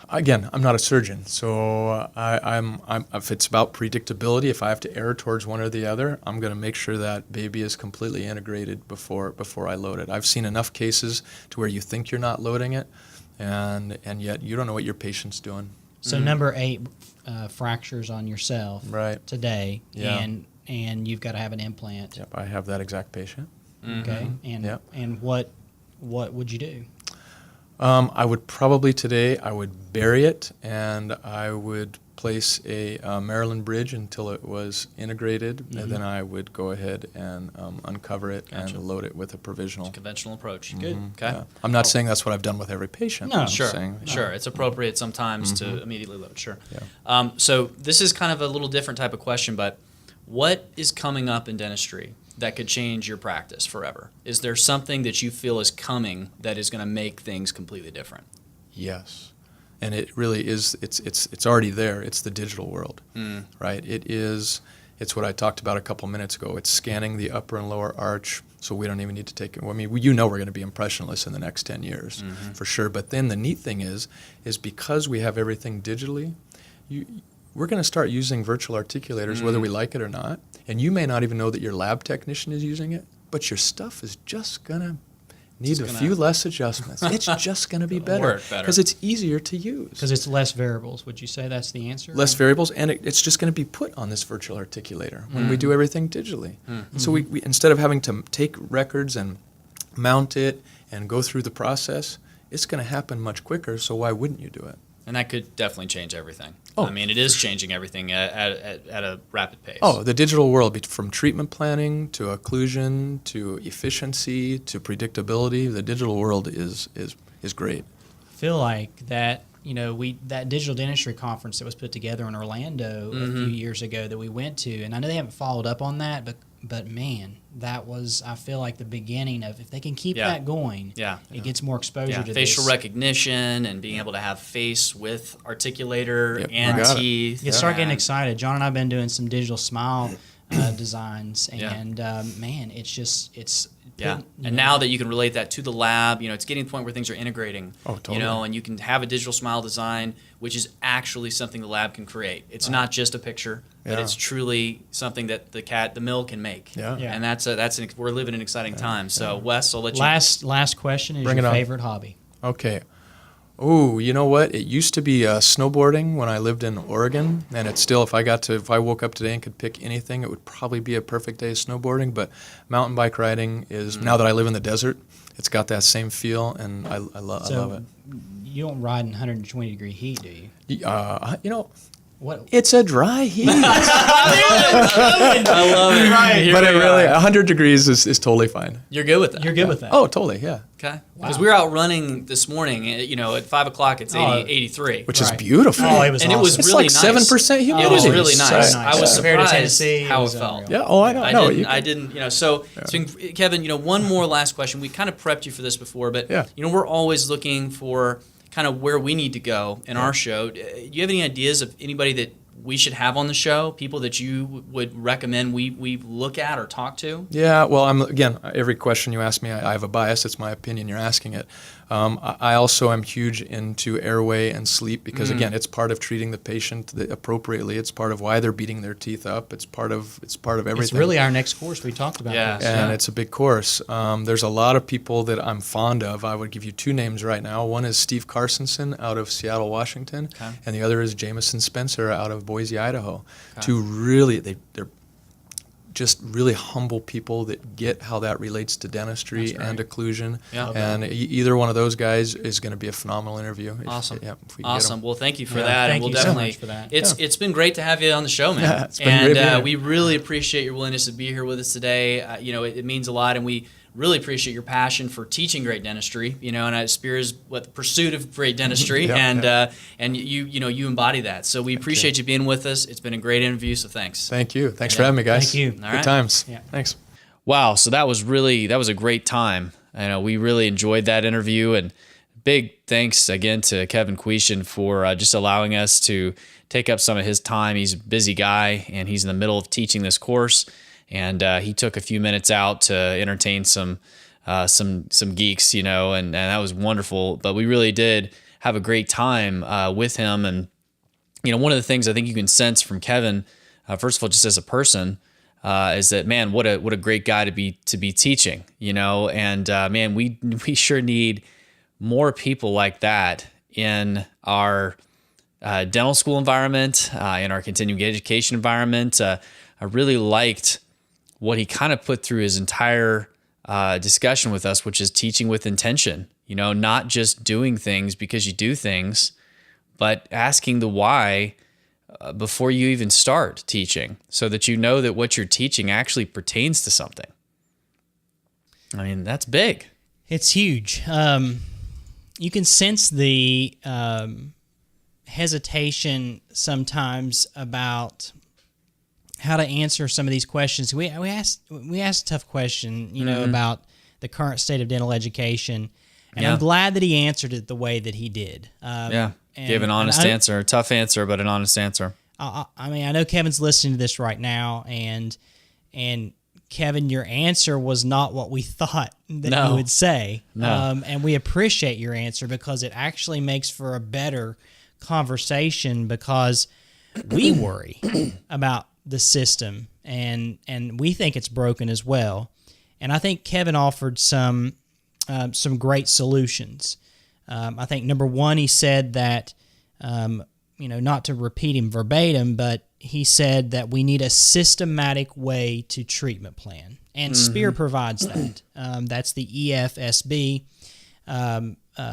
Again, I'm not a surgeon, so I'm if it's about predictability, if I have to err towards one or the other, I'm going to make sure that baby is completely integrated before I load it. I've seen enough cases to where you think you're not loading it, and yet you don't know what your patient's doing. So number 8, fractures on yourself Right. today, Yeah. and you've got to have an implant. Yep, I have that exact patient. Okay. And Yep. and what would you do? I would probably today, I would bury it, and I would place a Maryland bridge until it was integrated, and then I would go ahead and uncover it Gotcha. and load it with a provisional. Conventional approach. Good. Okay. Yeah. I'm not saying that's what I've done with every patient. No. I'm Sure, saying, sure. It's appropriate sometimes to immediately load. Sure. Yeah. So this is kind of a little different type of question, but what is coming up in dentistry that could change your practice forever? Is there something that you feel is coming that is going to make things completely different? Yes, and it really is. It's already there. It's the digital world, right? It's what I talked about a couple minutes ago. It's scanning the upper and lower arch, so we don't even need to take it. I mean, we're going to be impressionless in the next 10 years, for sure. But then the neat thing is because we have everything digitally, we're going to start using virtual articulators whether we like it or not. And you may not even know that your lab technician is using it, but your stuff is just going to need a few less adjustments. It's just going to be better because it's easier to use. Because it's less variables. Would you say that's the answer? Less variables, and it's just going to be put on this virtual articulator when we do everything digitally. And so we instead of having to take records and mount it and go through the process, it's going to happen much quicker, so why wouldn't you do it? And that could definitely change everything. Oh. I mean, it is changing everything at a rapid pace. Oh, the digital world, from treatment planning to occlusion to efficiency to predictability, the digital world is great. I feel like that, that digital dentistry conference that was put together in Orlando a few years ago that we went to, and I know they haven't followed up on that, but man, that was, I feel like, the beginning of, if they can keep that going, it gets more exposure to facial this. recognition and being able to have face with articulator and Got it. teeth. You start getting excited. John and I have been doing some digital smile designs, and man, it's And now that you can relate that to the lab, it's getting to the point where things are integrating. Oh, totally. And you can have a digital smile design, which is actually something the lab can create. It's not just a picture, but it's truly something that the mill can make. Yeah. And we're living in exciting times. So Wes, I'll let you. Last question is Bring your it on. favorite hobby. Okay. Oh, you know what? It used to be snowboarding when I lived in Oregon, and it's still, if I woke up today and could pick anything, it would probably be a perfect day of snowboarding. But mountain bike riding is, now that I live in the desert, it's got that same feel, and I love it. You don't ride in 120-degree heat, do you? What? It's a dry heat. I love it. Right. Here But we it really, are. 100 degrees is totally fine. You're good with that. You're good with that. Oh, totally, yeah. Okay. Because we were out running this morning, at 5 o'clock, it's 83. Which is beautiful. Oh, it was And awesome. it was It's really like nice. 7% humidity. It was really It's nice. so I was Compared to surprised Tennessee, how it was felt. unreal. Yeah, oh, I know. I didn't, so it's been, Kevin, one more last question. We kind of prepped you for this before, but, we're always looking for kind of where we need to go in our show. Do you have any ideas of anybody that we should have on the show, people that you would recommend we look at or talk to? Yeah, well, every question you ask me, I have a bias. It's my opinion. You're asking it. I also am huge into airway and sleep because, again, it's part of treating the patient appropriately. It's part of why they're beating their teeth up. It's part of everything. It's really our next course. We talked about this. And it's a big course. There's a lot of people that I'm fond of. I would give you two names right now. One is Steve Carsonson out of Seattle, Washington, and the other is Jameson Spencer out of Boise, Idaho. Two really, they're just really humble people that get how that relates to dentistry and occlusion. Yeah. And either one of those guys is going to be a phenomenal interview. Awesome. If we can get Awesome. 'em. Well, thank you for that. Thank and we'll you so definitely, much for that. It's been great to have you on the show, man. Yeah, it's been great being here. We really appreciate your willingness to be here with us today. It means a lot, and we really appreciate your passion for teaching great dentistry. And Spear is the pursuit of great dentistry, and you embody that. So we appreciate you being with us. It's been a great interview. So thanks. Thank you. Thanks for having me, guys. Thank you. All Good right. times. Yeah. Thanks. Wow, so that was a great time. We really enjoyed that interview, and big thanks again to Kevin Kwiecien for just allowing us to take up some of his time. He's a busy guy, and he's in the middle of teaching this course, and he took a few minutes out to entertain some geeks, and that was wonderful. But we really did have a great time with him, and one of the things I think you can sense from Kevin, first of all, just as a person. Is that, man, what a great guy to be teaching, and man, we sure need more people like that in our dental school environment, in our continuing education environment. I really liked what he kind of put through his entire discussion with us, which is teaching with intention, not just doing things because you do things, but asking the why before you even start teaching, so that you know that what you're teaching actually pertains to something. I mean, that's big. It's huge. You can sense the hesitation sometimes about how to answer some of these questions. We asked a tough question, about the current state of dental education, and I'm glad that he answered it the way that he did. Gave an honest answer, a tough answer, but an honest answer. I know Kevin's listening to this right now, and Kevin, your answer was not what we thought that you would say. No. And we appreciate your answer because it actually makes for a better conversation, because We worry about the system, and we think it's broken as well. And I think Kevin offered some great solutions. I think number one, he said that, not to repeat him verbatim, but he said that we need a systematic way to treatment plan. And SPEAR provides that. That's the EFSB,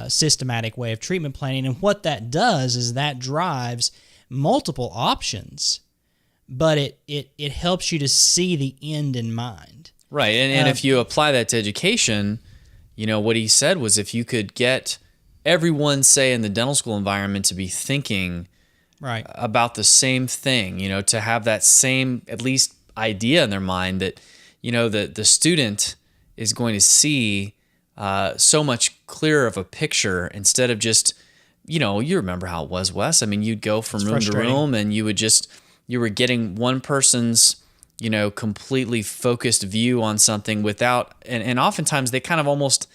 systematic way of treatment planning. And what that does is that drives multiple options, but it helps you to see the end in mind. Right. And if you apply that to education, what he said was if you could get everyone, say, in the dental school environment to be thinking right about the same thing, to have that same at least idea in their mind that, the student is going to see so much clearer of a picture instead of just, you remember how it was, Wes. I mean, you'd go from room to room and you were getting one person's, completely focused view on something without, and oftentimes they kind of almost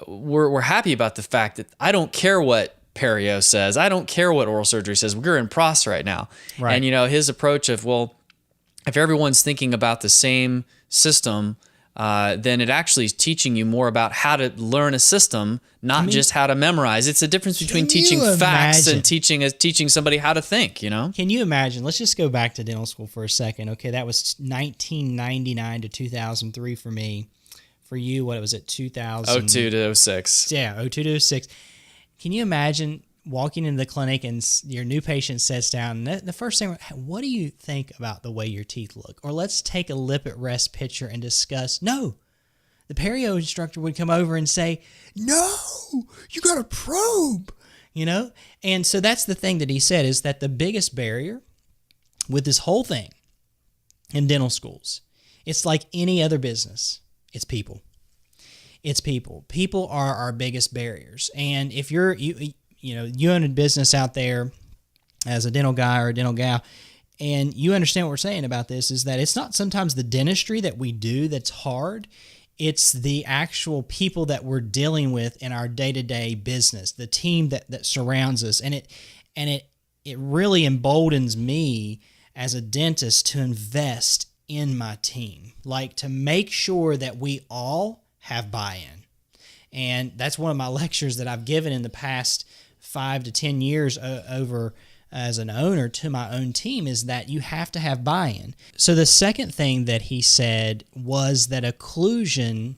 were happy about the fact that I don't care what perio says. I don't care what oral surgery says. We're in pros right now. Right. And, his approach of, well, if everyone's thinking about the same system, then it actually is teaching you more about how to learn a system, not just how to memorize. It's a difference between teaching facts and teaching somebody how to think, Can you imagine? Let's just go back to dental school for a second. Okay, that was 1999 to 2003 for me. For you, what was it, 2000? 02 to 06. Yeah, 02 to 06. Can you imagine walking into the clinic and your new patient sits down and the first thing, what do you think about the way your teeth look? Or let's take a lip at rest picture and discuss. No, the perio instructor would come over and say, no, you got to probe, And so that's the thing that he said is that the biggest barrier with this whole thing in dental schools, it's like any other business. It's people. It's people. People are our biggest barriers. And if you own a business out there as a dental guy or a dental gal, and you understand what we're saying about this, is that it's not sometimes the dentistry that we do that's hard. It's the actual people that we're dealing with in our day-to-day business, the team that surrounds us. And it really emboldens me as a dentist to invest in my team, like to make sure that we all have buy-in. And that's one of my lectures that I've given in the past 5 to 10 years over as an owner to my own team, is that you have to have buy-in. So the second thing that he said was that occlusion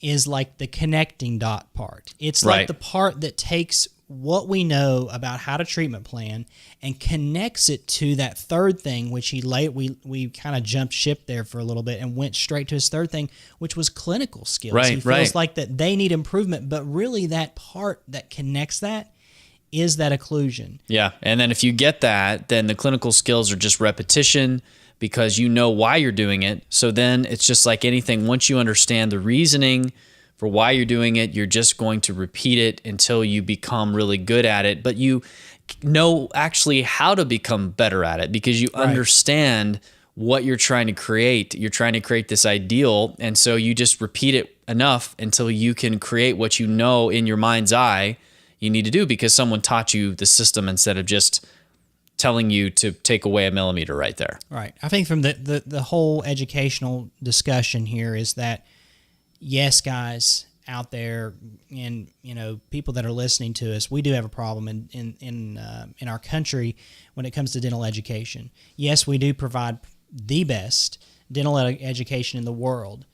is like the connecting dot part. It's like the part that takes what we know about how to treatment plan and connects it to that third thing, which we kind of jumped ship there for a little bit and went straight to his third thing, which was clinical skills. He feels like that they need improvement, but really that part that connects that is that occlusion. Yeah, and then if you get that, then the clinical skills are just repetition because you know why you're doing it. So then it's just like anything. Once you understand the reasoning for why you're doing it, you're just going to repeat it until you become really good at it. But you know actually how to become better at it because you understand what you're trying to create. You're trying to create this ideal, and so you just repeat it enough until you can create what you know in your mind's eye you need to do because someone taught you the system instead of just telling you to take away a millimeter right there. Right. I think from the whole educational discussion here is that, yes, guys out there and people that are listening to us, we do have a problem in our country when it comes to dental education. Yes, we do provide the best dental education in the world,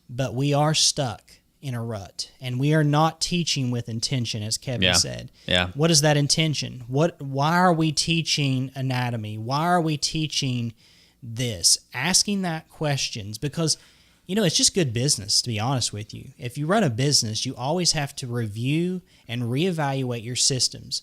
but we are stuck in a rut, and we are not teaching with intention, as Kevin said. Yeah. What is that intention? Why are we teaching anatomy? Why are we teaching this? Asking that questions because it's just good business, to be honest with you. If you run a business, you always have to review and reevaluate your systems.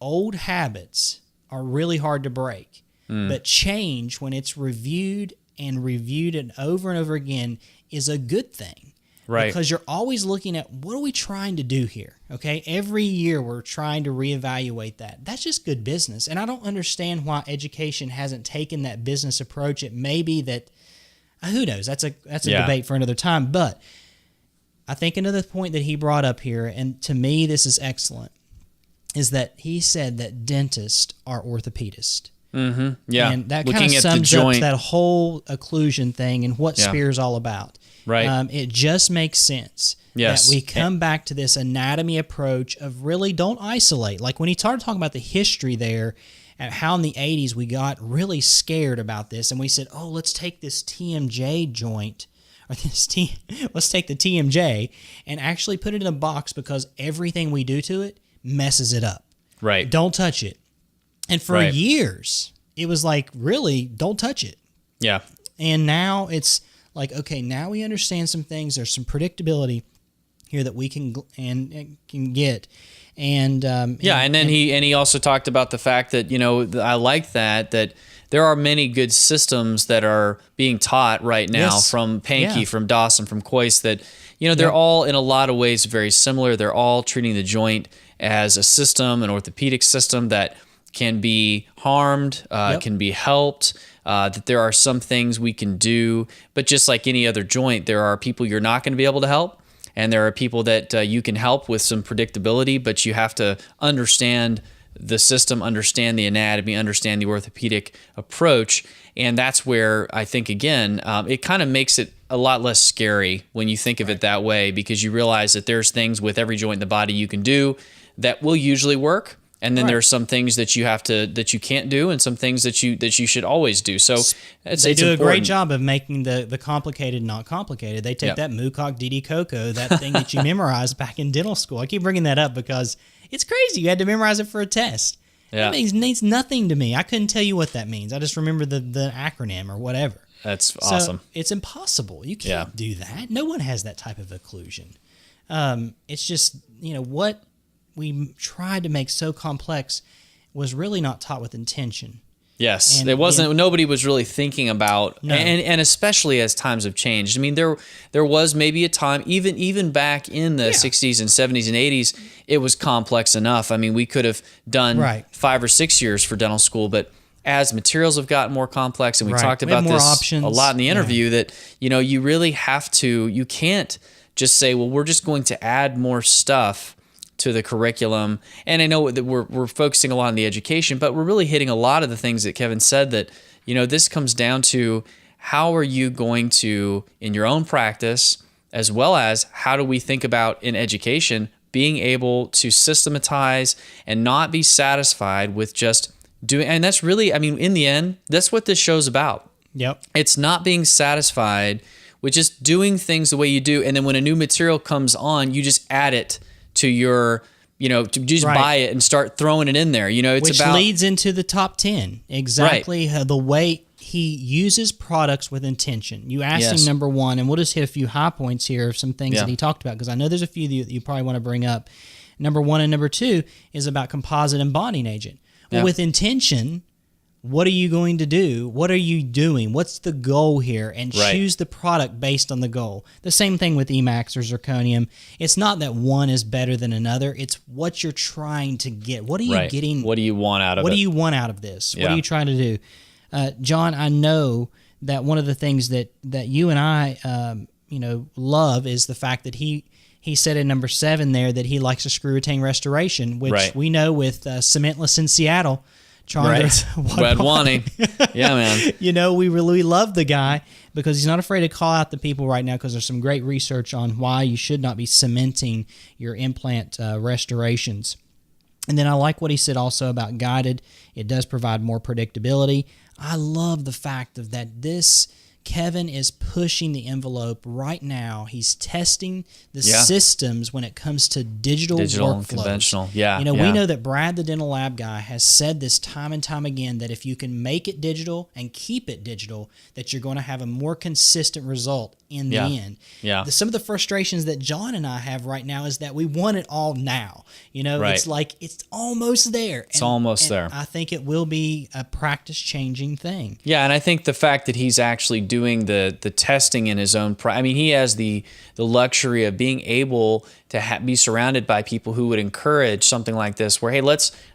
Old habits are really hard to break, but change, when it's reviewed and over again, is a good thing. Right. Because you're always looking at what are we trying to do here, okay? Every year we're trying to reevaluate that. That's just good business. And I don't understand why education hasn't taken that business approach. It may be that, who knows, that's a debate for another time. But I think another point that he brought up here, and to me this is excellent, is that he said that dentists are orthopedists. Yeah. And that Looking kind of at the sums up joint. that whole occlusion thing and what Yeah. Spear is all about. Right. It just makes sense Yes. that we come back to this anatomy approach of really don't isolate. Like when he started talking about the history there, and how in the 80s we got really scared about this, and we said, oh, let's take this TMJ joint, or let's take the TMJ and actually put it in a box because everything we do to it messes it up. Right. Don't touch it. And for Right. years, it was like, really, don't touch it. Yeah. And now it's like, okay, now we understand some things. There's some predictability here that we can get. And then he also talked about the fact that, I like that there are many good systems that are being taught right now Yes. from Pankey, Yeah. from Dawson, from Kwiecien, that, they're all in a lot of ways very similar. They're all treating the joint as a system, an orthopedic system that can be harmed, can be helped, that there are some things we can do, but just like any other joint, there are people you're not going to be able to help. And there are people that you can help with some predictability, but you have to understand the system, understand the anatomy, understand the orthopedic approach. And that's where I think, again, it kind of makes it a lot less scary when you think of it that way, because you realize that there's things with every joint in the body you can do that will usually work. And then there are some things that you can't do, and some things that you should always do. So they do a great job of making the complicated not complicated. They take that Mucock DD Coco, that thing that you memorized back in dental school. I keep bringing that up because it's crazy. You had to memorize it for a test. Yeah. That means nothing to me. I couldn't tell you what that means. I just remember the acronym or whatever. That's awesome. So it's impossible. You can't do that. No one has that type of occlusion. It's just, what we tried to make so complex was really not taught with intention. Yes, And it wasn't. Nobody was really thinking about, No. and especially as times have changed. I mean, there was maybe a time, even back in the 60s and 70s and 80s, it was complex enough. I mean, we could have done 5 or 6 years for dental school, but as materials have gotten more complex, and we talked We have about more this options. a lot in the interview, that you really have to. You can't just say, well, we're just going to add more stuff to the curriculum. And I know that we're focusing a lot on the education, but we're really hitting a lot of the things that Kevin said, that, this comes down to how are you going to, in your own practice, as well as how do we think about in education, being able to systematize and not be satisfied with just doing, and that's really, I mean, in the end, that's what this show's about. Yep. It's not being satisfied with just doing things the way you do, and then when a new material comes on, you just add it to your, to just buy it and start throwing it in there. It's Which about leads into the top 10. Exactly the way he uses products with intention. You asked him number one, and we'll just hit a few high points here of some things that he talked about, because I know there's a few that you probably want to bring up. Number one and number two is about composite and bonding agent. Well, with intention, what are you going to do? What are you doing? What's the goal here? And choose the product based on the goal. The same thing with Emax or zirconium. It's not that one is better than another. It's what you're trying to get. What are you getting? What do you want out of it? What do you want out of this? Yeah. What are you trying to do? John, I know that one of the things that you and I, love is the fact that he said in number 7 there that he likes a screw retain restoration, which we know with Cementless in Seattle. Chandra Wadwani. Yeah, man. We really love the guy because he's not afraid to call out the people right now, because there's some great research on why you should not be cementing your implant restorations. And then I like what he said also about guided. It does provide more predictability. I love the fact that this Kevin is pushing the envelope right now. He's testing the systems when it comes to digital workflows. And conventional. Yeah. We know that Brad, the dental lab guy, has said this time and time again, that if you can make it digital and keep it digital, that you're going to have a more consistent result in the end. Yeah. Some of the frustrations that John and I have right now is that we want it all now. It's like it's almost there. It's almost there. I think it will be a practice-changing thing. Yeah, and I think the fact that he's actually doing the testing in his own he has the luxury of being able to be surrounded by people who would encourage something like this, where, hey,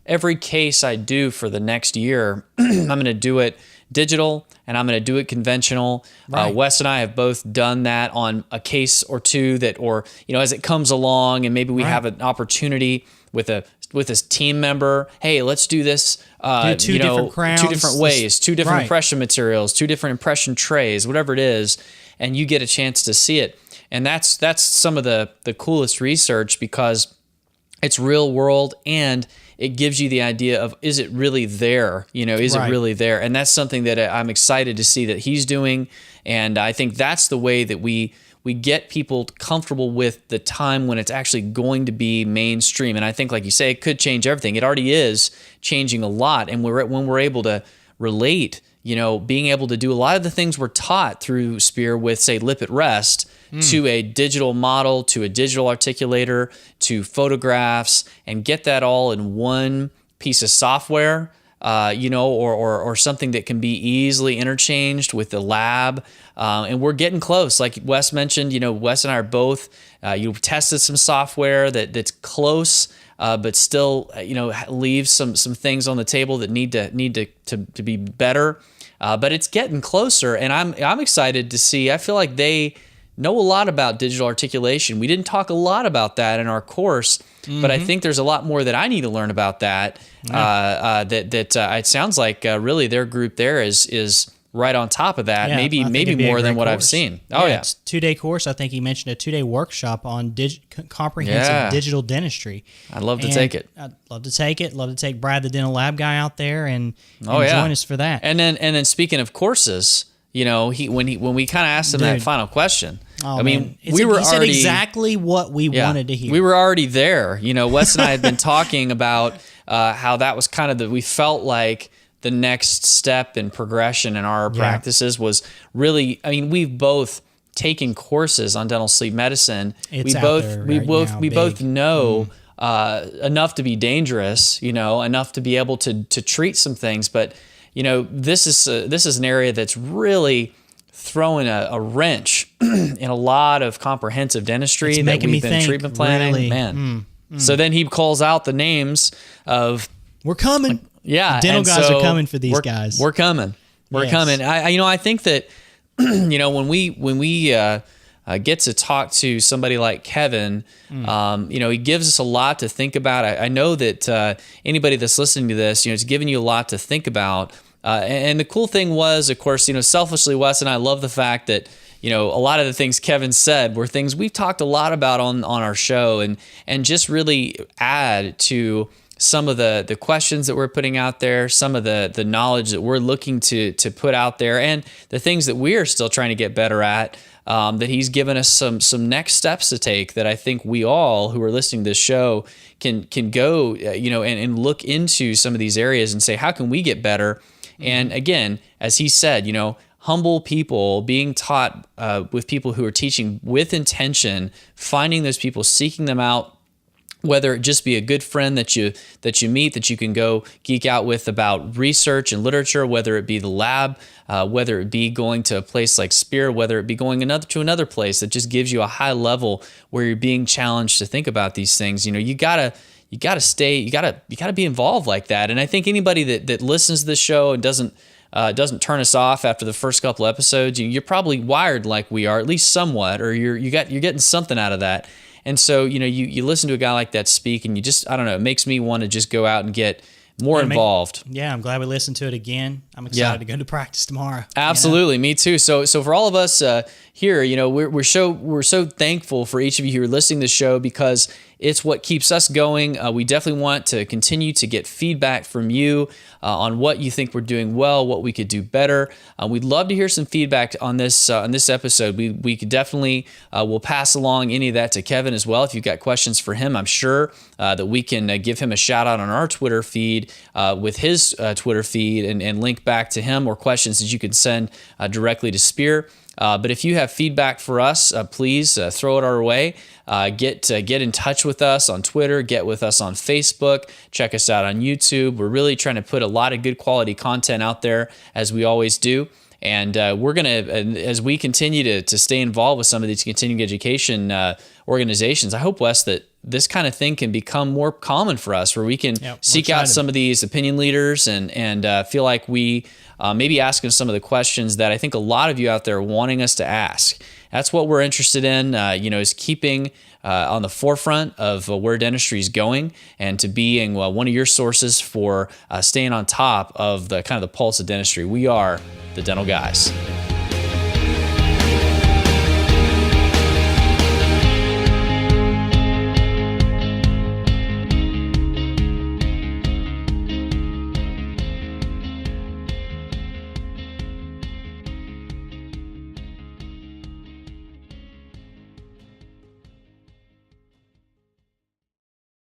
every case I do for the next year, I'm going to do it digital and I'm going to do it conventional. Wes and I have both done that on a case or two as it comes along, and maybe we have an opportunity with a his team member, hey, let's do this. Do two different crowns, 2 different ways, 2 different right. impression materials, 2 different impression trays, whatever it is, and you get a chance to see it. And that's some of the coolest research, because it's real world, and it gives you the idea of, is it really there? Is Right. it really there? And that's something that I'm excited to see that he's doing. And I think that's the way that we get people comfortable with the time when it's actually going to be mainstream. And I think, like you say, it could change everything. It already is changing a lot. And when we're able to relate, being able to do a lot of the things we're taught through Spear with, say, lip at rest, to a digital model, to a digital articulator, to photographs, and get that all in one piece of software, or something that can be easily interchanged with the lab. And we're getting close. Like Wes mentioned, Wes and I are both, tested some software that's close, but still, leaves some things on the table that need to be better. But it's getting closer, and I'm excited to see. I feel like they know a lot about digital articulation. We didn't talk a lot about that in our course, but I think there's a lot more that I need to learn about that. It sounds like really their group there is right on top of that. Yeah, maybe more than what I've course. seen. It's a 2-day course. I think he mentioned a 2-day workshop on comprehensive digital dentistry. I'd love to take it. I'd love to take it. Love to take Brad, the dental lab guy, out there and Oh, yeah. join us for that. And then speaking of courses, when we kind of asked him that final question, Oh, I mean, man. we were he said already exactly what we wanted to hear. We were already there. Wes and I had been talking about how that was kind of we felt like the next step in progression in our practices was really, I mean, we've both taken courses on dental sleep medicine. It's out there right now, we big. both know enough to be dangerous, enough to be able to treat some things. But, this is an area that's really throwing a wrench in a lot of comprehensive dentistry It's that making me we've been think, treatment planning. really, Man. So then he calls out the names of, We're coming. yeah, Dental and guys so are coming for these we're- guys. We're coming. We're Yes. coming. I think that when we get to talk to somebody like Kevin, he gives us a lot to think about. I know that anybody that's listening to this, it's giving you a lot to think about. And the cool thing was, of course, selfishly, Wes and I love the fact that a lot of the things Kevin said were things we've talked a lot about on our show, and just really add to some of the questions that we're putting out there, some of the knowledge that we're looking to put out there, and the things that we are still trying to get better at, that he's given us some next steps to take that I think we all who are listening to this show can go, and look into some of these areas and say, how can we get better? And again, as he said, humble people being taught with people who are teaching with intention, finding those people, seeking them out, whether it just be a good friend that you meet that you can go geek out with about research and literature, whether it be the lab, whether it be going to a place like Spear, whether it be going to another place that just gives you a high level where you're being challenged to think about these things. You gotta be involved like that. And I think anybody that listens to this show and doesn't turn us off after the first couple episodes, you're probably wired like we are, at least somewhat, or you're getting something out of that. And so, you listen to a guy like that speak, and you just, I don't know, it makes me want to just go out and get more involved. I'm glad we listened to it again. I'm excited to go to practice tomorrow. Absolutely, me too. So for all of us here, we're so thankful for each of you who are listening to the show, because it's what keeps us going. We definitely want to continue to get feedback from you on what you think we're doing well, what we could do better. We'd love to hear some feedback on this episode. We could definitely will pass along any of that to Kevin as well. If you've got questions for him, I'm sure that we can give him a shout out on our Twitter feed with his Twitter feed and link back to him, or questions that you can send directly to Spear. But if you have feedback for us, please throw it our way. Get in touch with us on Twitter. Get with us on Facebook. Check us out on YouTube. We're really trying to put a lot of good quality content out there, as we always do. And we're going to, as we continue to stay involved with some of these continuing education organizations, I hope, Wes, that this kind of thing can become more common for us, where we can seek out some of these opinion leaders and feel like we maybe asking some of the questions that I think a lot of you out there are wanting us to ask. That's what we're interested in, is keeping on the forefront of where dentistry is going, and to being one of your sources for staying on top of the kind of the pulse of dentistry. We are the Dental Guys.